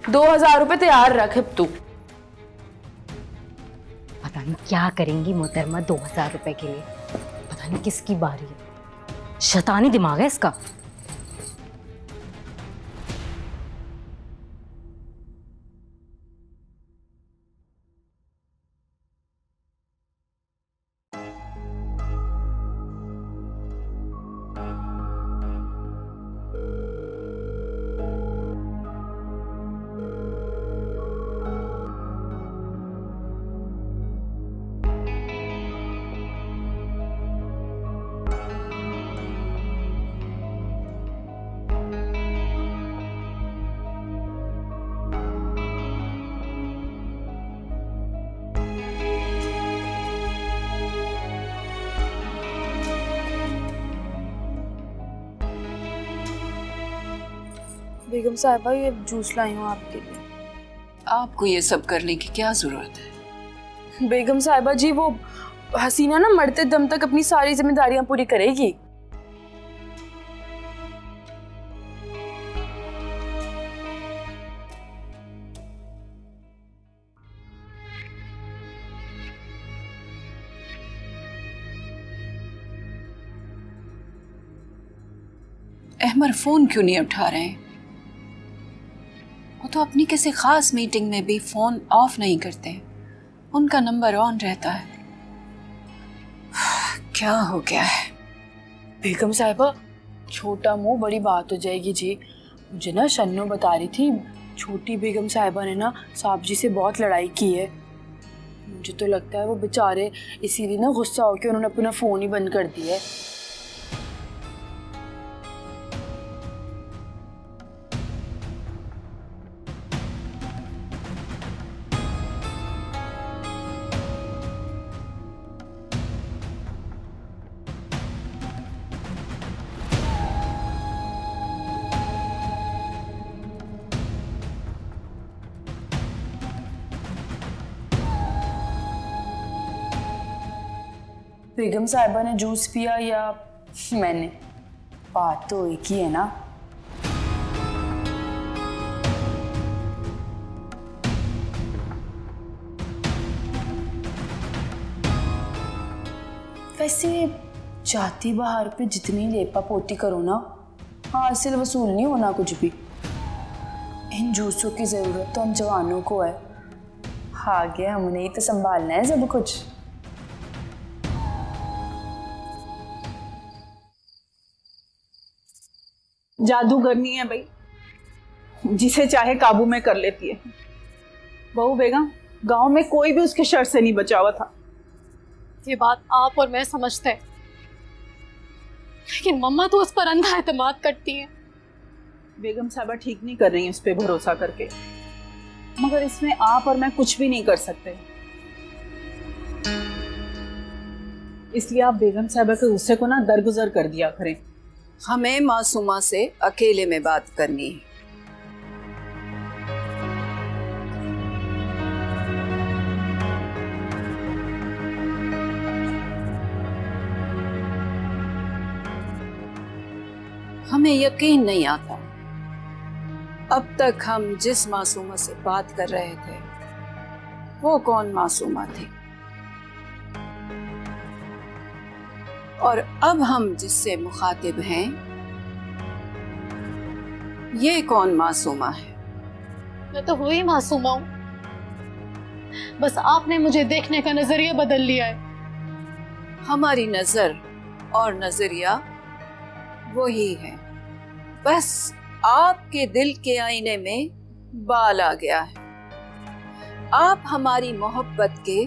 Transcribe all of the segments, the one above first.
2,000 रुपए तैयार रख अब तू। पता नहीं क्या करेंगी मोहतरमा 2,000 रुपए के लिए। पता नहीं किसकी बारी है, शैतानी दिमाग है इसका। बेगम साहिबा ये जूस लाई हूँ आपके लिए। आपको ये सब करने की क्या जरूरत है? बेगम साहिबा जी वो हसीना ना मरते दम तक अपनी सारी जिम्मेदारियां पूरी करेगी। अहमर फोन क्यों नहीं उठा रहे हैं? वो तो अपनी किसी खास मीटिंग में भी फोन ऑफ नहीं करते, उनका नंबर ऑन रहता है। क्या हो गया है? बेगम साहिबा छोटा मुंह बड़ी बात हो जाएगी जी। मुझे ना शन्नू बता रही थी छोटी बेगम साहिबा ने ना साहब जी से बहुत लड़ाई की है। मुझे तो लगता है वो बेचारे इसीलिए ना गुस्सा होकर उन्होंने अपना फोन ही बंद कर दिया है। बेगम साहिबा ने जूस पिया या मैंने? बात तो एक ही है ना। वैसे जाती बहार पे जितनी लेपा पोती करो ना, हासिल वसूल नहीं होना कुछ भी। इन जूसों की जरूरत तो हम जवानों को है। आगे हमने ही तो संभालना है सब कुछ। जादूगरनी है भाई, जिसे चाहे काबू में कर लेती है। बहू बेगम, गांव में कोई भी उसके शर से नहीं बचा हुआ था। ये बात आप और मैं समझते हैं, लेकिन मम्मा तो उस पर अंधा एतमाद करती हैं। बेगम साहबा ठीक नहीं कर रही हैं उस पर भरोसा करके, मगर इसमें आप और मैं कुछ भी नहीं कर सकते। इसलिए आप बेगम साहबा के गुस्से को ना दरगुजर कर दिया करें। हमें मासूमा से अकेले में बात करनी है। हमें यकीन नहीं आता अब तक हम जिस मासूमा से बात कर रहे थे वो कौन मासूमा थी, और अब हम जिससे मुखातिब हैं ये कौन मासूमा है? मैं तो वही मासूमा हूँ, बस आपने मुझे देखने का नजरिया बदल लिया है। हमारी नजर और नजरिया वही है, बस आपके दिल के आईने में बाल आ गया है। आप हमारी मोहब्बत के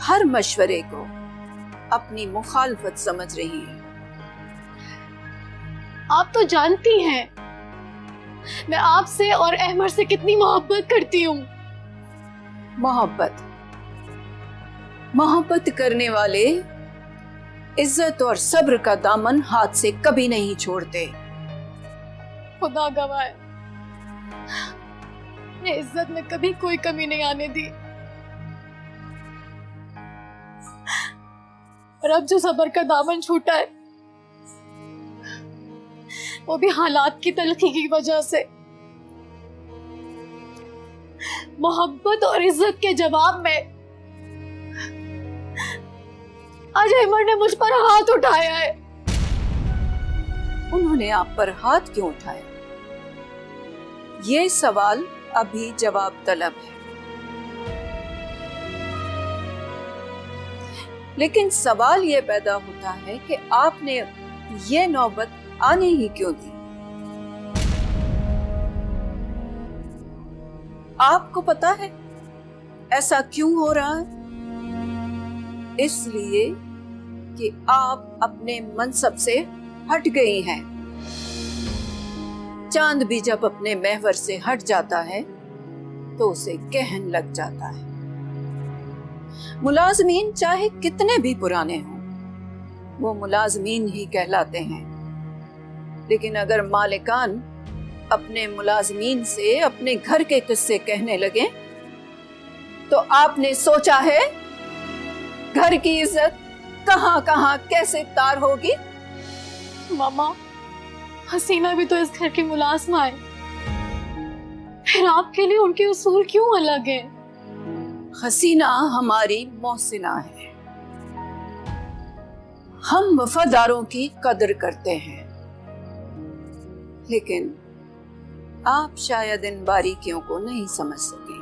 हर मशवरे को अपनी मुखालफत समझ रही हैं। आप तो जानती हैं मैं आपसे और अहमर से कितनी मोहब्बत करती हूँ। मोहब्बत करने वाले इज्जत और सब्र का दामन हाथ से कभी नहीं छोड़ते। खुदा गवाह है, मैं इज्जत में कभी कोई कमी नहीं आने दी, और अब जो सब्र का दामन छूटा है वो भी हालात की तलखी की वजह से। मोहब्बत और इज्जत के जवाब में आज अहमद ने मुझ पर हाथ उठाया है। उन्होंने आप पर हाथ क्यों उठाया? ये सवाल अभी जवाब तलब है। लेकिन सवाल ये पैदा होता है कि आपने ये नौबत आने ही क्यों दी? आपको पता है ऐसा क्यों हो रहा है? इसलिए कि आप अपने मनसब से हट गई हैं। चांद भी जब अपने महवर से हट जाता है तो उसे कहन लग जाता है। मुलाजमीन चाहे कितने भी पुराने हों, वो मुलाजमीन ही कहलाते हैं। लेकिन अगर मालिकान अपने मुलाजमीन से अपने घर के किस्से कहने लगे तो आपने सोचा है घर की इज्जत कहां कहां कैसे तार होगी? मामा, हसीना भी तो इस घर की मुलाजमा है, फिर आपके लिए उनके उसूल क्यों अलग हैं? हसीना हमारी मोहसिना है। हम वफादारों की कदर करते हैं, लेकिन आप शायद इन बारीकियों को नहीं समझ सकेंगे।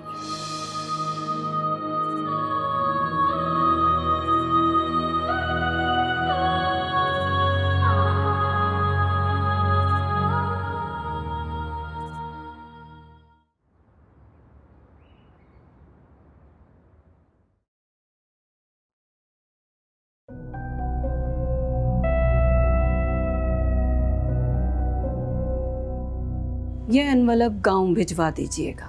यह एनवलप गांव भिजवा दीजिएगा।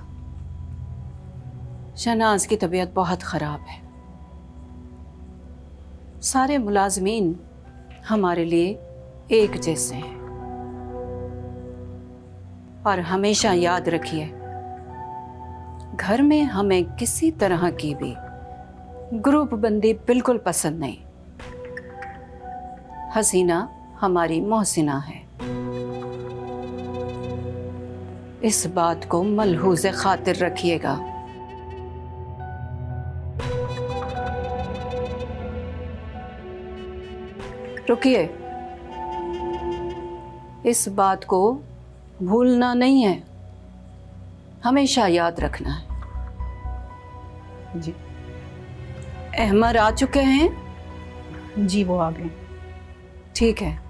शहनाज की तबीयत बहुत ख़राब है। सारे मुलाजमीन हमारे लिए एक जैसे हैं। और हमेशा याद रखिए, घर में हमें किसी तरह की भी ग्रुप बंदी बिल्कुल पसंद नहीं। हसीना हमारी मोहसिना है, इस बात को मलहूज़े खातिर रखिएगा। रुकिए, इस बात को भूलना नहीं है, हमेशा याद रखना है। जी अहमद आ चुके हैं? जी, वो आ गए। ठीक है।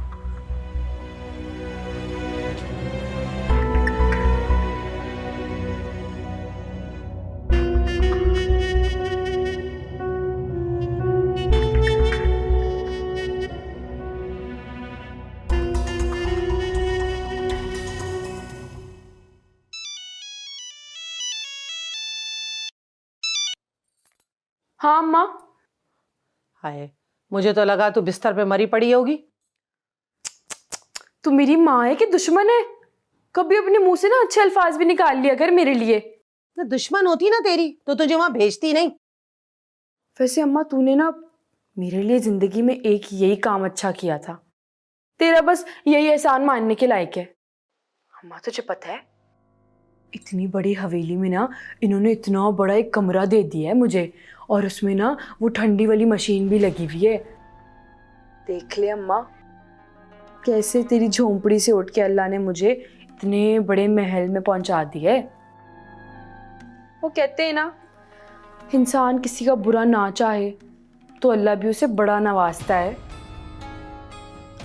हाँ अम्मा। हाय, मुझे तो लगा तू बिस्तर पे मरी पड़ी होगी। तू मेरी माँ है कि दुश्मन है? कभी अपने मुंह से ना अच्छे अल्फाज भी निकाल लिया कर मेरे लिए। ना दुश्मन होती ना तेरी तो तुझे वहां भेजती नहीं। वैसे अम्मा, तूने ना मेरे लिए जिंदगी में एक यही काम अच्छा किया था। तेरा बस यही एहसान मानने के लायक है। अम्मा, तुझे पता है इतनी बड़ी हवेली में ना इन्होंने इतना बड़ा एक कमरा दे दिया है मुझे, और उसमें ना वो ठंडी वाली मशीन भी लगी हुई है। देख ले अम्मा, कैसे तेरी झोंपड़ी से उठ के अल्लाह ने मुझे इतने बड़े महल में पहुंचा दिया है। वो कहते हैं ना, इंसान किसी का बुरा ना चाहे तो अल्लाह भी उसे बड़ा नवाजता है।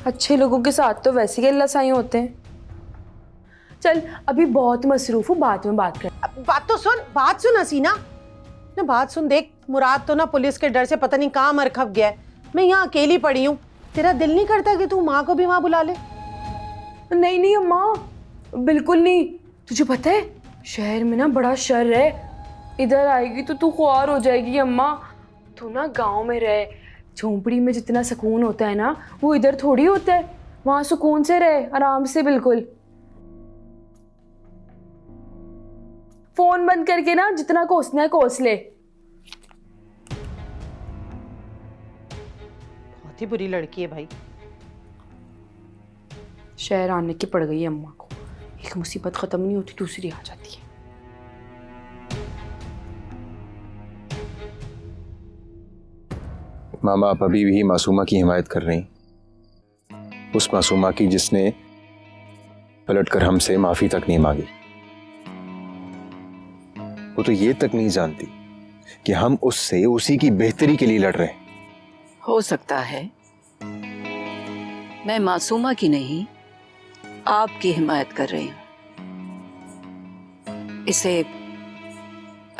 अच्छे लोगों के साथ तो वैसे ही अल्लाह साईं होते हैं। चल, अभी बहुत मसरूफ हूँ, बाद में बात कर। बात सुन हसीना, ना बात सुन। देख, मुराद तो ना पुलिस के डर से पता नहीं कहाँ मर खप गया है। मैं यहाँ अकेली पड़ी हूँ। तेरा दिल नहीं करता कि तू माँ को भी वहाँ बुला ले? नहीं नहीं अम्मा, बिल्कुल नहीं। तुझे पता है शहर में ना बड़ा शर है, इधर आएगी तो तू ख्वार हो जाएगी अम्मा। तू ना गांव में रहे, झोंपड़ी में जितना सुकून होता है ना वो इधर थोड़ी होता है। वहाँ सुकून से रहे, आराम से बिल्कुल। फोन बंद करके ना जितना कोसना है कोस ले। बहुत ही बुरी लड़की है भाई। शहर आने की पड़ गई अम्मा को। एक मुसीबत खत्म नहीं होती दूसरी आ जाती है। मामा आप अभी भी मासूमा की हिमायत कर रही, उस मासूमा की जिसने पलटकर हमसे माफी तक नहीं मांगी। वो तो ये तक नहीं जानती कि हम उससे उसी की बेहतरी के लिए लड़ रहे हैं। हो सकता है मैं मासूमा की नहीं, आपकी हिमायत कर रही हूं। इसे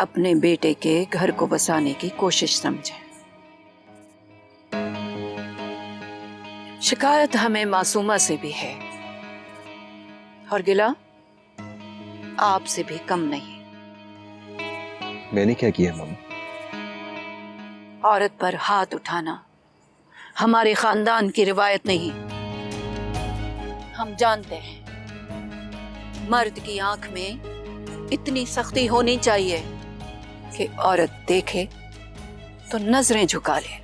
अपने बेटे के घर को बसाने की कोशिश समझें। शिकायत हमें मासूमा से भी है और गिला आपसे भी कम नहीं। मैंने क्या किया मामा? औरत पर हाथ उठाना हमारे खानदान की रिवायत नहीं। हम जानते हैं मर्द की आंख में इतनी सख्ती होनी चाहिए कि औरत देखे तो नजरें झुका ले,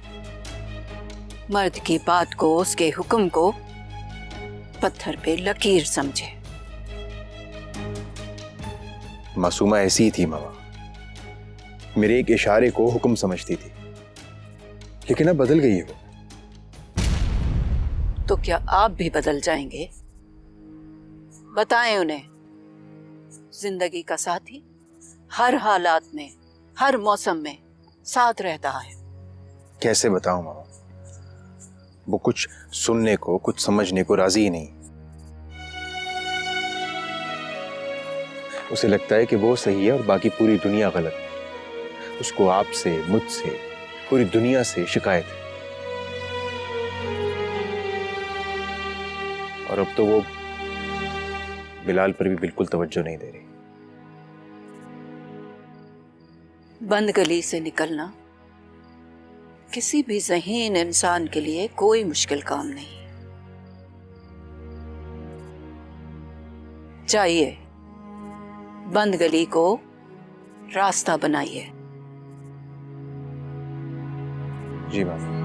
मर्द की बात को, उसके हुक्म को पत्थर पे लकीर समझे। मासूमा ऐसी ही थी मामा, मेरे एक इशारे को हुक्म समझती थी, लेकिन अब बदल गई है वो। तो क्या आप भी बदल जाएंगे? बताएं उन्हें, जिंदगी का साथी हर हालात में, हर मौसम में साथ रहता है। कैसे बताऊं मामा, वो कुछ सुनने को, कुछ समझने को राजी ही नहीं। उसे लगता है कि वो सही है और बाकी पूरी दुनिया गलत। उसको आपसे, मुझसे, पूरी दुनिया से शिकायत है। और अब तो वो बिलाल पर भी बिल्कुल तवज्जो नहीं दे रही। बंद गली से निकलना किसी भी ज़हीन इंसान के लिए कोई मुश्किल काम नहीं। जाइए, बंद गली को रास्ता बनाइए। जी मामा।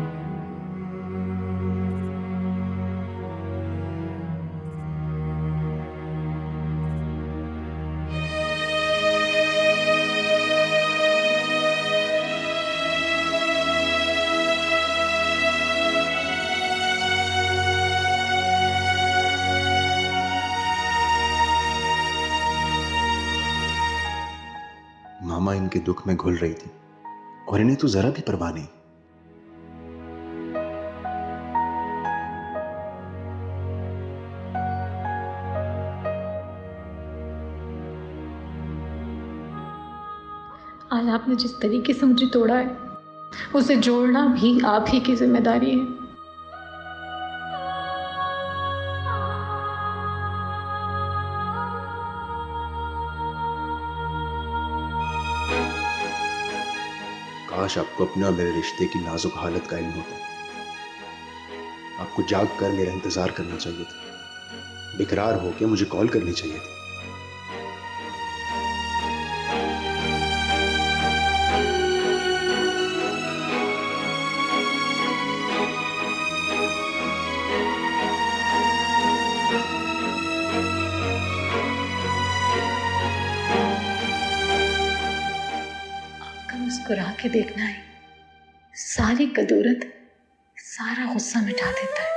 मामा इनके दुख में घुल रही थी और इन्हें तो जरा भी परवाह नहीं। आज आपने जिस तरीके से मुझे तोड़ा है, उसे जोड़ना भी आप ही की जिम्मेदारी है। काश आपको अपने और मेरे रिश्ते की नाजुक हालत का इल्म होता। आपको जाग कर मेरा इंतजार करना चाहिए था, बेकरार होकर मुझे कॉल करनी चाहिए थी। मुस्कुरा के देखना है, सारी कदूरत, सारा गुस्सा मिटा देता है।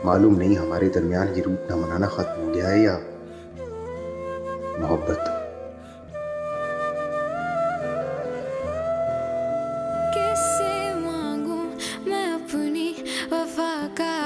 मालूम नहीं हमारे दरमियान ये रूठ न मनाना खत्म हो गया है या मोहब्बत।